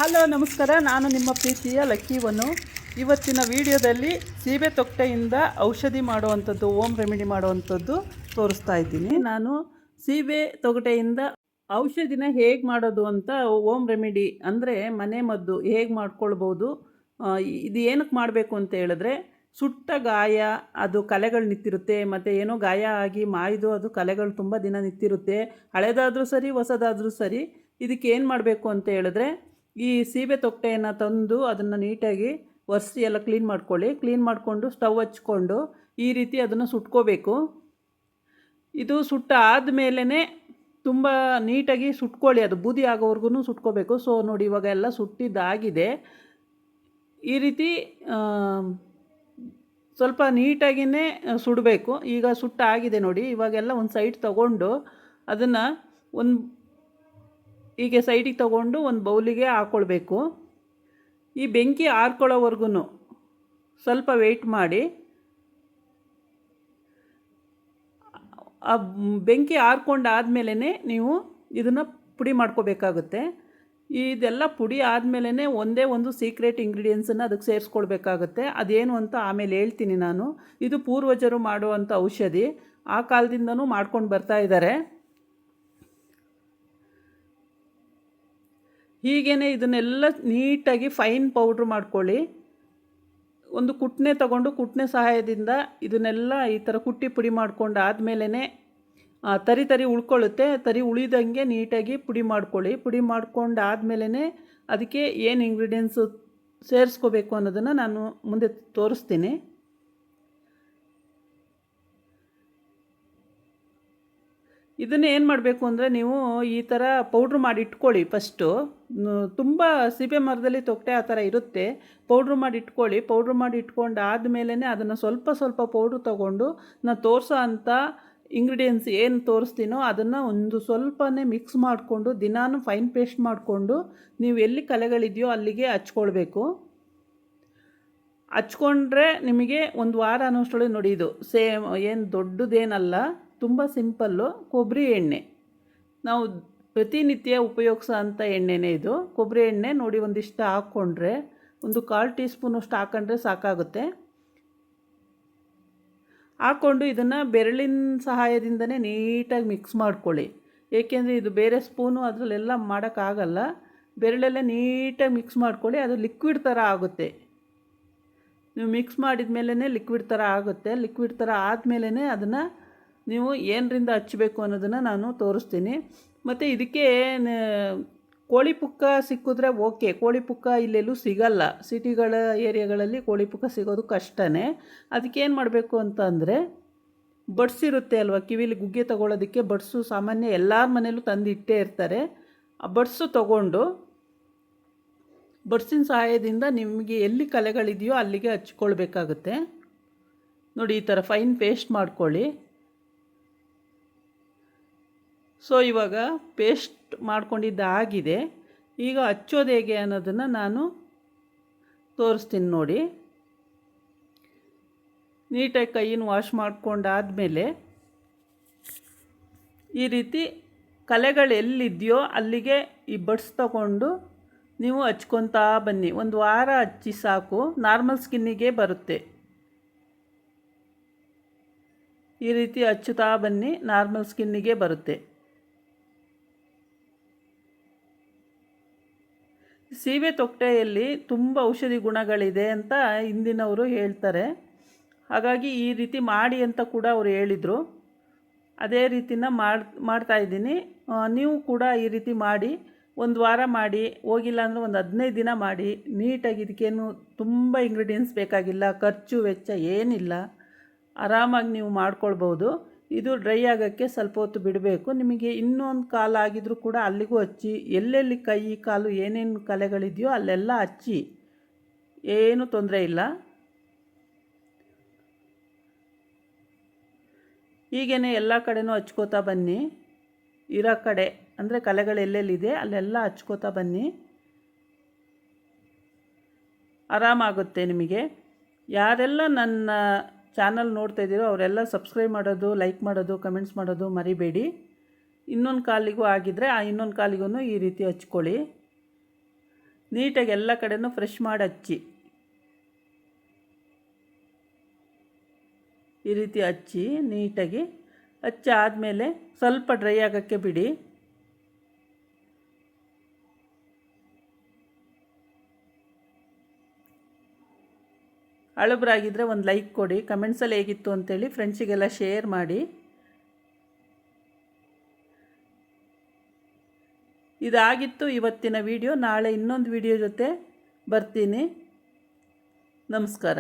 Hello ನಮಸ್ಕಾರ, ನಾನು ನಿಮ್ಮ ಪ್ರೀತಿಯ ಲಕ್ಕಿವನು. ಇವತ್ತಿನ ವಿಡಿಯೋದಲ್ಲಿ ಸೀಬೆ ತೊಟ್ಟೆಯಿಂದ ಔಷಧಿ ಮಾಡುವಂಥದ್ದು, ಓಮ್ ರೆಮಿಡಿ ಮಾಡುವಂಥದ್ದು ತೋರಿಸ್ತಾ ಇದ್ದೀನಿ. ನಾನು ಸೀಬೆ ತೊಗಟೆಯಿಂದ ಔಷಧಿನ ಹೇಗೆ ಮಾಡೋದು ಅಂತ, ಓಮ್ ರೆಮಿಡಿ ಅಂದರೆ ಮನೆ ಮದ್ದು ಹೇಗೆ ಮಾಡ್ಕೊಳ್ಬೋದು, ಇದು ಏನಕ್ಕೆ ಮಾಡಬೇಕು ಅಂತ ಹೇಳಿದ್ರೆ, ಸುಟ್ಟ ಗಾಯ ಅದು ಕಲೆಗಳು ನಿಂತಿರುತ್ತೆ, ಮತ್ತು ಏನೋ ಗಾಯ ಆಗಿ ಮಾಯ್ದು ಅದು ಕಲೆಗಳು ತುಂಬ ದಿನ ನಿಂತಿರುತ್ತೆ. ಹಳೆದಾದರೂ ಸರಿ ಹೊಸದಾದರೂ ಸರಿ, ಇದಕ್ಕೆ ಏನು ಮಾಡಬೇಕು ಅಂತ ಹೇಳಿದ್ರೆ, ಈ ಸೀಬೆ ತೊಟ್ಟೆಯನ್ನು ತಂದು ಅದನ್ನು ನೀಟಾಗಿ ಒರೆಸಿ ಎಲ್ಲ ಕ್ಲೀನ್ ಮಾಡ್ಕೊಳ್ಳಿ. ಕ್ಲೀನ್ ಮಾಡಿಕೊಂಡು ಸ್ಟವ್ ಹಚ್ಕೊಂಡು ಈ ರೀತಿ ಅದನ್ನು ಸುಟ್ಕೋಬೇಕು. ಇದು ಸುಟ್ಟ ಆದಮೇಲೆ ತುಂಬ ನೀಟಾಗಿ ಸುಟ್ಕೊಳ್ಳಿ, ಅದು ಬೂದಿ ಆಗೋವರೆಗೂ ಸುಟ್ಕೋಬೇಕು. ಸೊ ನೋಡಿ, ಇವಾಗ ಎಲ್ಲ ಸುಟ್ಟಿದ್ದಾಗಿದೆ. ಈ ರೀತಿ ಸ್ವಲ್ಪ ನೀಟಾಗಿಯೇ ಸುಡಬೇಕು. ಈಗ ಸುಟ್ಟಾಗಿದೆ ನೋಡಿ. ಇವಾಗೆಲ್ಲ ಒಂದು ಸೈಡ್ ತಗೊಂಡು ಅದನ್ನು ಹೀಗೆ ಸೈಡಿಗೆ ತೊಗೊಂಡು ಒಂದು ಬೌಲಿಗೆ ಹಾಕ್ಕೊಳ್ಬೇಕು. ಈ ಬೆಂಕಿ ಆರ್ಕೊಳ್ಳೋವರೆಗೂ ಸ್ವಲ್ಪ ವೆಯ್ಟ್ ಮಾಡಿ. ಆ ಬೆಂಕಿ ಆರ್ಕೊಂಡಾದ್ಮೇಲೆ ನೀವು ಇದನ್ನು ಪುಡಿ ಮಾಡ್ಕೋಬೇಕಾಗುತ್ತೆ. ಇದೆಲ್ಲ ಪುಡಿ ಆದಮೇಲೆ ಒಂದೇ ಒಂದು ಸೀಕ್ರೆಟ್ ಇಂಗ್ರೀಡಿಯೆಂಟ್ಸನ್ನು ಅದಕ್ಕೆ ಸೇರಿಸ್ಕೊಳ್ಬೇಕಾಗುತ್ತೆ. ಅದೇನು ಅಂತ ಆಮೇಲೆ ಹೇಳ್ತೀನಿ ನಾನು. ಇದು ಪೂರ್ವಜರು ಮಾಡುವಂಥ ಔಷಧಿ, ಆ ಕಾಲದಿಂದನೂ ಮಾಡ್ಕೊಂಡು ಬರ್ತಾ ಇದ್ದಾರೆ. ಹೀಗೇ ಇದನ್ನೆಲ್ಲ ನೀಟಾಗಿ ಫೈನ್ ಪೌಡ್ರ್ ಮಾಡ್ಕೊಳ್ಳಿ. ಒಂದು ಕುಟ್ನೆ ತಗೊಂಡು ಕುಟ್ನೆ ಸಹಾಯದಿಂದ ಇದನ್ನೆಲ್ಲ ಈ ಥರ ಕುಟ್ಟಿ ಪುಡಿ ಮಾಡ್ಕೊಂಡು ಆದಮೇಲೆ ತರಿ ತರಿ ಉಳ್ಕೊಳ್ಳುತ್ತೆ. ತರಿ ಉಳಿದಂಗೆ ನೀಟಾಗಿ ಪುಡಿ ಮಾಡ್ಕೊಳ್ಳಿ. ಪುಡಿ ಮಾಡ್ಕೊಂಡು ಆದಮೇಲೆ ಅದಕ್ಕೆ ಏನು ಇಂಗ್ರೀಡಿಯೆಂಟ್ಸು ಸೇರಿಸ್ಕೋಬೇಕು ಅನ್ನೋದನ್ನು ನಾನು ಮುಂದೆ ತೋರಿಸ್ತೀನಿ. ಇದನ್ನು ಏನು ಮಾಡಬೇಕು ಅಂದರೆ, ನೀವು ಈ ಥರ ಪೌಡ್ರ್ ಮಾಡಿ ಇಟ್ಕೊಳ್ಳಿ. ಫಸ್ಟು ತುಂಬ ಸೀಬೆ ಮರದಲ್ಲಿ ತೊಟ್ಟೆ ಆ ಥರ ಇರುತ್ತೆ. ಪೌಡ್ರ್ ಮಾಡಿ ಇಟ್ಕೊಳ್ಳಿ. ಪೌಡ್ರ್ ಮಾಡಿ ಇಟ್ಕೊಂಡು ಆದಮೇಲೆ ಅದನ್ನು ಸ್ವಲ್ಪ ಸ್ವಲ್ಪ ಪೌಡ್ರ್ ತೊಗೊಂಡು ನಾನು ತೋರಿಸೋ ಅಂಥ ಇಂಗ್ರೀಡಿಯೆಂಟ್ಸ್ ಏನು ತೋರಿಸ್ತೀನೋ ಅದನ್ನು ಒಂದು ಸ್ವಲ್ಪನೇ ಮಿಕ್ಸ್ ಮಾಡಿಕೊಂಡು ದಿನಾನು ಫೈನ್ ಪೇಸ್ಟ್ ಮಾಡಿಕೊಂಡು ನೀವು ಎಲ್ಲಿ ಕಲೆಗಳಿದೆಯೋ ಅಲ್ಲಿಗೆ ಹಚ್ಕೊಳ್ಬೇಕು. ಹಚ್ಕೊಂಡ್ರೆ ನಿಮಗೆ ಒಂದು ವಾರ ಅನ್ನೋಷ್ಟೊಳಗೆ ನೋಡಿ, ಇದು ಏನು ದೊಡ್ಡದೇನಲ್ಲ, ತುಂಬ ಸಿಂಪಲ್ಲು. ಕೊಬ್ಬರಿ ಎಣ್ಣೆ, ನಾವು ಪ್ರತಿನಿತ್ಯ ಉಪಯೋಗಿಸೋ ಅಂಥ ಎಣ್ಣೆನೇ ಇದು. ಕೊಬ್ಬರಿ ಎಣ್ಣೆ ನೋಡಿ, ಒಂದಿಷ್ಟು ಹಾಕ್ಕೊಂಡ್ರೆ, ಒಂದು 1/4 ಟೀ ಸ್ಪೂನಷ್ಟು ಹಾಕ್ಕೊಂಡ್ರೆ ಸಾಕಾಗುತ್ತೆ. ಹಾಕ್ಕೊಂಡು ಇದನ್ನು ಬೆರಳಿನ ಸಹಾಯದಿಂದನೇ ನೀಟಾಗಿ ಮಿಕ್ಸ್ ಮಾಡ್ಕೊಳ್ಳಿ. ಏಕೆಂದರೆ ಇದು ಬೇರೆ ಸ್ಪೂನು ಅದರಲ್ಲೆಲ್ಲ ಮಾಡೋಕ್ಕಾಗಲ್ಲ. ಬೆರಳಲ್ಲೇ ನೀಟಾಗಿ ಮಿಕ್ಸ್ ಮಾಡ್ಕೊಳ್ಳಿ. ಅದು ಲಿಕ್ವಿಡ್ ಥರ ಆಗುತ್ತೆ. ನೀವು ಮಿಕ್ಸ್ ಮಾಡಿದ ಮೇಲೇ ಲಿಕ್ವಿಡ್ ಥರ ಆಗುತ್ತೆ. ಲಿಕ್ವಿಡ್ ಥರ ಆದಮೇಲೆ ಅದನ್ನು ನೀವು ಏನರಿಂದ ಹಚ್ಚಬೇಕು ಅನ್ನೋದನ್ನು ನಾನು ತೋರಿಸ್ತೀನಿ. ಮತ್ತು ಇದಕ್ಕೆ ಕೋಳಿ ಪುಕ್ಕ ಸಿಕ್ಕಿದ್ರೆ ಓಕೆ. ಕೋಳಿ ಪುಕ್ಕ ಇಲ್ಲೆಲ್ಲೂ ಸಿಗಲ್ಲ. ಸಿಟಿಗಳ ಏರಿಯಾಗಳಲ್ಲಿ ಕೋಳಿ ಪುಕ್ಕ ಸಿಗೋದು ಕಷ್ಟನೇ. ಅದಕ್ಕೇನು ಮಾಡಬೇಕು ಅಂತ ಅಂದರೆ, ಬಡ್ಸಿರುತ್ತೆ ಅಲ್ವ, ಕಿವಿಲಿ ಗುಗ್ಗೆ ತೊಗೊಳೋದಕ್ಕೆ ಬಡ್ಸು ಸಾಮಾನ್ಯ ಎಲ್ಲರ ಮನೇಲೂ ತಂದು ಇಟ್ಟೇ ಇರ್ತಾರೆ. ಆ ಬಡ್ಸು ತೊಗೊಂಡು ಬಡ್ಸಿನ ಸಹಾಯದಿಂದ ನಿಮಗೆ ಎಲ್ಲಿ ಕಲೆಗಳಿದೆಯೋ ಅಲ್ಲಿಗೆ ಹಚ್ಕೊಳ್ಬೇಕಾಗುತ್ತೆ. ನೋಡಿ, ಈ ಥರ ಫೈನ್ ಪೇಸ್ಟ್ ಮಾಡ್ಕೊಳ್ಳಿ. ಸೊ ಇವಾಗ ಪೇಸ್ಟ್ ಮಾಡ್ಕೊಂಡಿದ್ದಾಗಿದೆ. ಈಗ ಹಚ್ಚೋದು ಹೇಗೆ ಅನ್ನೋದನ್ನು ನಾನು ತೋರಿಸ್ತೀನಿ ನೋಡಿ. ನೀಟಾಗಿ ಕೈಯನ್ನು ವಾಶ್ ಮಾಡ್ಕೊಂಡಾದಮೇಲೆ ಈ ರೀತಿ ಕಲೆಗಳು ಎಲ್ಲಿದೆಯೋ ಅಲ್ಲಿಗೆ ಈ ಬಡ್ಸ್ ತಗೊಂಡು ನೀವು ಹಚ್ಕೊತಾ ಬನ್ನಿ. ಒಂದು ವಾರ ಹಚ್ಚಿ ಸಾಕು, ನಾರ್ಮಲ್ ಸ್ಕಿನ್ನಿಗೆ ಬರುತ್ತೆ. ಈ ರೀತಿ ಹಚ್ಚುತ್ತಾ ಬನ್ನಿ, ನಾರ್ಮಲ್ ಸ್ಕಿನ್ನಿಗೆ ಬರುತ್ತೆ. ಸೀಬೆ ತೊಟ್ಟೆಯಲ್ಲಿ ತುಂಬ ಔಷಧಿ ಗುಣಗಳಿದೆ ಅಂತ ಹಿಂದಿನವರು ಹೇಳ್ತಾರೆ. ಹಾಗಾಗಿ ಈ ರೀತಿ ಮಾಡಿ ಅಂತ ಕೂಡ ಅವರು ಹೇಳಿದರು. ಅದೇ ರೀತಿನ ಮಾಡ್ತಾಯಿದ್ದೀನಿ. ನೀವು ಕೂಡ ಈ ರೀತಿ ಮಾಡಿ, ಒಂದು ವಾರ ಮಾಡಿ, ಹೋಗಿಲ್ಲ ಅಂದರೆ ಒಂದು 15 ದಿನ ಮಾಡಿ. ನೀಟಾಗಿ, ಇದಕ್ಕೇನು ತುಂಬ ಇಂಗ್ರೀಡಿಯೆಂಟ್ಸ್ ಬೇಕಾಗಿಲ್ಲ, ಖರ್ಚು ವೆಚ್ಚ ಏನಿಲ್ಲ, ಆರಾಮಾಗಿ ನೀವು ಮಾಡ್ಕೊಳ್ಬೋದು. ಇದು ಡ್ರೈ ಆಗೋಕ್ಕೆ ಸ್ವಲ್ಪ ಹೊತ್ತು ಬಿಡಬೇಕು. ನಿಮಗೆ ಇನ್ನೊಂದು ಕಾಲು ಆಗಿದ್ರೂ ಕೂಡ ಅಲ್ಲಿಗೂ ಹಚ್ಚಿ, ಎಲ್ಲೆಲ್ಲಿ ಕೈ ಕಾಲು ಏನೇನು ಕಲೆಗಳಿದೆಯೋ ಅಲ್ಲೆಲ್ಲ ಹಚ್ಚಿ, ಏನೂ ತೊಂದರೆ ಇಲ್ಲ. ಹೀಗೇ ಎಲ್ಲ ಕಡೆನೂ ಹಚ್ಕೋತಾ ಬನ್ನಿ. ಇರೋ ಕಡೆ ಅಂದರೆ ಕಲೆಗಳು ಎಲ್ಲೆಲ್ಲಿದೆ ಅಲ್ಲೆಲ್ಲ ಹಚ್ಕೋತಾ ಬನ್ನಿ. ಆರಾಮಾಗುತ್ತೆ ನಿಮಗೆ. ಯಾರೆಲ್ಲ ನನ್ನ ಚಾನಲ್ ನೋಡ್ತಾ ಇದ್ದೀರೋ ಅವರೆಲ್ಲ ಸಬ್ಸ್ಕ್ರೈಬ್ ಮಾಡೋದು, ಲೈಕ್ ಮಾಡೋದು, ಕಮೆಂಟ್ಸ್ ಮಾಡೋದು ಮರಿಬೇಡಿ. ಇನ್ನೊಂದು ಕಾಲಿಗೂ ಆಗಿದ್ದರೆ ಆ ಇನ್ನೊಂದು ಕಾಲಿಗೂ ಈ ರೀತಿ ಹಚ್ಕೊಳ್ಳಿ. ನೀಟಾಗಿ ಎಲ್ಲ ಕಡೆನೂ ಫ್ರೆಶ್ ಮಾಡಿ ಹಚ್ಚಿ. ಈ ರೀತಿ ಹಚ್ಚಿ ನೀಟಾಗಿ ಹಚ್ಚಾದಮೇಲೆ ಸ್ವಲ್ಪ ಡ್ರೈ ಆಗೋಕ್ಕೆ ಬಿಡಿ. ಹಳಬ್ರಾಗಿದ್ದರೆ ಒಂದು ಲೈಕ್ ಕೊಡಿ, ಕಮೆಂಟ್ಸಲ್ಲಿ ಹೇಗಿತ್ತು ಅಂತೇಳಿ ಫ್ರೆಂಡ್ಸಿಗೆಲ್ಲ ಶೇರ್ ಮಾಡಿ. ಇದಾಗಿತ್ತು ಇವತ್ತಿನ ವಿಡಿಯೋ. ನಾಳೆ ಇನ್ನೊಂದು ವಿಡಿಯೋ ಜೊತೆ ಬರ್ತೀನಿ. ನಮಸ್ಕಾರ.